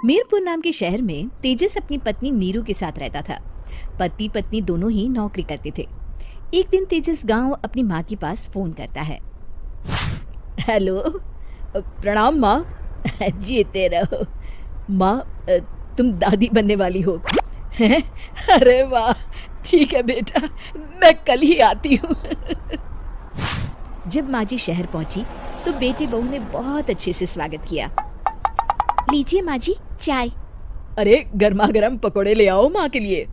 मीरपुर नाम के शहर में तेजस अपनी पत्नी नीरू के साथ रहता था। पति पत्नी दोनों ही नौकरी करते थे। एक दिन तेजस गांव अपनी माँ के पास फोन करता है। हेलो, प्रणाम माँ। जीते रहो माँ, तुम दादी बनने वाली हो। अरे वाह, ठीक है बेटा, मैं कल ही आती हूँ। जब माँ जी शहर पहुंची तो बेटे बहू ने बहुत अच्छे से स्वागत किया। लीजिए माँ जी चाय। अरे गर्मा गर्म पकोड़े ले आओ माँ के लिए।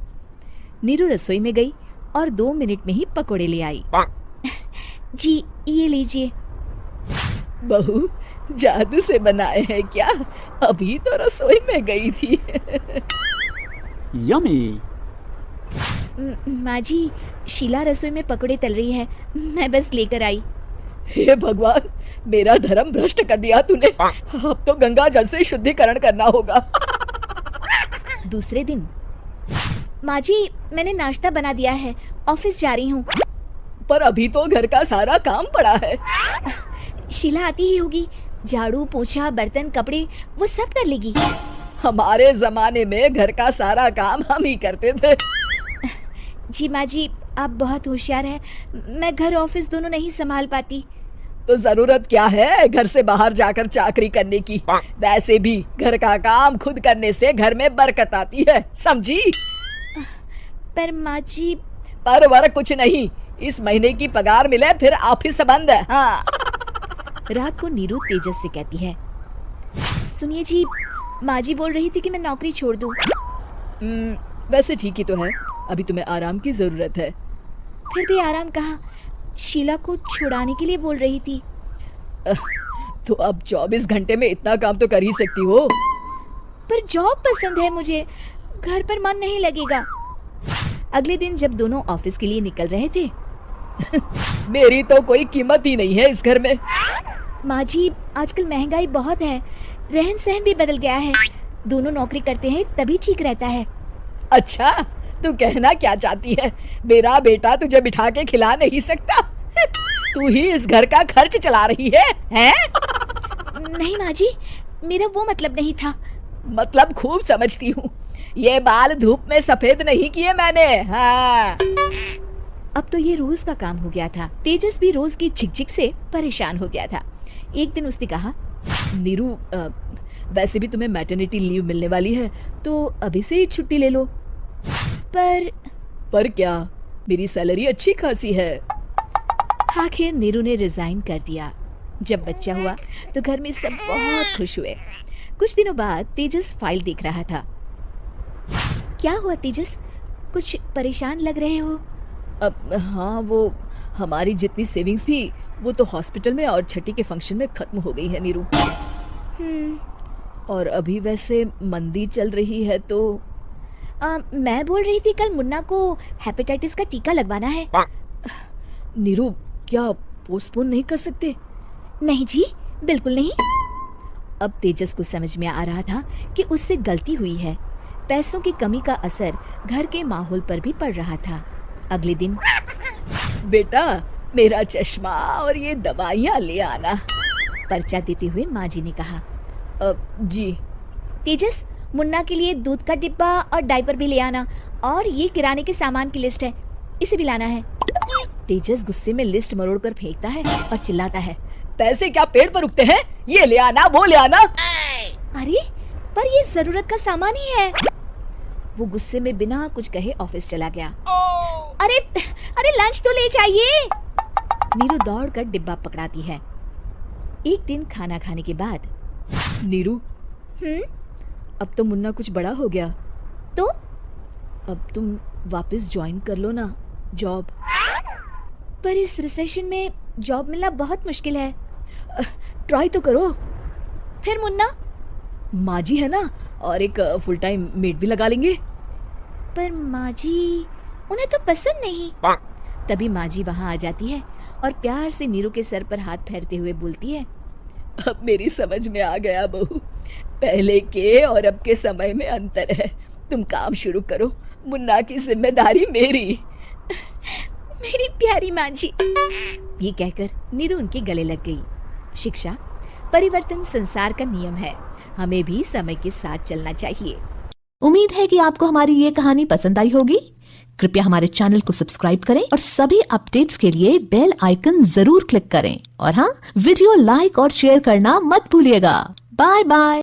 नीरू रसोई में गई और 2 मिनट में ही पकोड़े ले आई। जी ये लीजिए। बहू जादू से बनाए हैं क्या? अभी तो रसोई में गई थी। यम्मी। माँ जी, शीला रसोई में पकोड़े तल रही है, मैं बस लेकर आई। हे भगवान, मेरा धर्म भ्रष्ट कर दिया तूने। अब तो गंगा जल से शुद्धिकरण करना होगा। दूसरे दिन, माँ जी मैंने नाश्ता बना दिया है, ऑफिस जा रही हूँ। पर अभी तो घर का सारा काम पड़ा है। शीला आती ही होगी, झाड़ू पोछा बर्तन कपड़े वो सब कर लेगी। हमारे जमाने में घर का सारा काम हम ही करते थे। जी माँ जी, आप बहुत होशियार हैं, मैं घर ऑफिस दोनों नहीं संभाल पाती। तो जरूरत क्या है घर से बाहर जाकर चाकरी करने की? वैसे भी घर का काम खुद करने से घर में बरकत आती है, समझी? पर माँ जी। पर वर कुछ नहीं, इस महीने की पगार मिले फिर ऑफिस बंद है। हाँ। रात को नीरू तेजस से कहती है, सुनिए जी, माँ जी बोल रही थी कि मैं नौकरी छोड़ दूं। वैसे ठीक ही तो है, अभी तुम्हें आराम की जरूरत है। फिर भी आराम कहाँ, शीला को छुड़ाने के लिए बोल रही थी। तो अब 24 घंटे में इतना काम तो कर ही सकती हो। पर जॉब पसंद है मुझे, घर पर मन नहीं लगेगा। अगले दिन जब दोनों ऑफिस के लिए निकल रहे थे, मेरी तो कोई कीमत ही नहीं है इस घर में। माँ जी आजकल महंगाई बहुत है, रहन सहन भी बदल गया है, दोनों नौकरी करते हैं तभी ठीक रहता है। अच्छा, तू कहना क्या चाहती है? मेरा बेटा तुझे बिठा के खिला नहीं सकता? तू ही इस घर का खर्च चला रही है, हैं? नहीं माँ जी, मेरा वो मतलब नहीं था। मतलब खूब समझती हूँ, ये बाल धूप में सफेद नहीं किए मैंने। हाँ। अब तो ये रोज का काम हो गया था। तेजस भी रोज की झिकझिक से परेशान हो गया था। एक दिन उसने कहा, नीरू, वैसे भी तुम्हें मैटरनिटी लीव मिलने वाली है, तो अभी से ही छुट्टी ले लो। पर क्या, मेरी सैलरी अच्छी खासी है। आखिर नीरू ने रिजाइन कर दिया। जब बच्चा हुआ तो घर में सब बहुत खुश हुए। कुछ दिनों बाद तेजस फाइल देख रहा था। क्या हुआ तेजस, कुछ परेशान लग रहे हो? हाँ, वो हमारी जितनी सेविंग्स थी वो तो हॉस्पिटल में और छठी के फंक्शन में खत्म हो गई है नीरू। और अभी वैसे मंदी चल रही है तो मैं बोल रही थी कल मुन्ना को हेपेटाइटिस का टीका लगवाना है। नीरू, क्या पोस्टपोन नहीं कर सकते? नहीं जी, बिल्कुल नहीं। अब तेजस को समझ में आ रहा था कि उससे गलती हुई है। पैसों की कमी का असर घर के माहौल पर भी पड़ रहा था। अगले दिन, बेटा मेरा चश्मा और ये दवाइयाँ ले आना, पर्चा देते हुए माँ जी ने कहा। जी। तेजस, मुन्ना के लिए दूध का डिब्बा और डायपर भी ले आना, और ये किराने के सामान की लिस्ट है, इसे भी लाना है। तेजस गुस्से में लिस्ट मरोड़ कर फेंकता है और चिल्लाता है, पैसे क्या पेड़ पर उगते हैं? ये ले आना, वो ले आना। अरे पर ये जरूरत का सामान ही है। वो गुस्से में बिना कुछ कहे ऑफिस चला गया। अरे अरे लंच तो ले जाइए। नीरू दौड़कर डिब्बा पकड़ाती है। एक दिन खाना खाने के बाद, नीरू, अब तो मुन्ना कुछ बड़ा हो गया, तो अब तुम वापस ज्वाइन कर लो ना जॉब। पर इस रिसेशन में जॉब मिलना बहुत मुश्किल है। ट्राई तो करो। फिर मुन्ना? माँ जी है ना, और एक फुल टाइम मेड भी लगा लेंगे। पर माँ जी, उन्हें तो पसंद नहीं। तभी माँ जी वहाँ आ जाती है और प्यार से नीरू के सर पर हाथ फेरते हुए बोलती है, अब मेरी समझ में आ गया बहू, पहले के और अब के समय में अंतर है। तुम काम शुरू करो, मुन्ना की जिम्मेदारी मेरी। मेरी प्यारी माँ जी। ये कहकर नीरू उनके गले लग गई। शिक्षा परिवर्तन संसार का नियम है, हमें भी समय के साथ चलना चाहिए। उम्मीद है कि आपको हमारी ये कहानी पसंद आई होगी। कृपया हमारे चैनल को सब्सक्राइब करें और सभी अपडेट्स के लिए बेल आइकन जरूर क्लिक करें। और हाँ, वीडियो लाइक और शेयर करना मत भूलिएगा। Bye bye.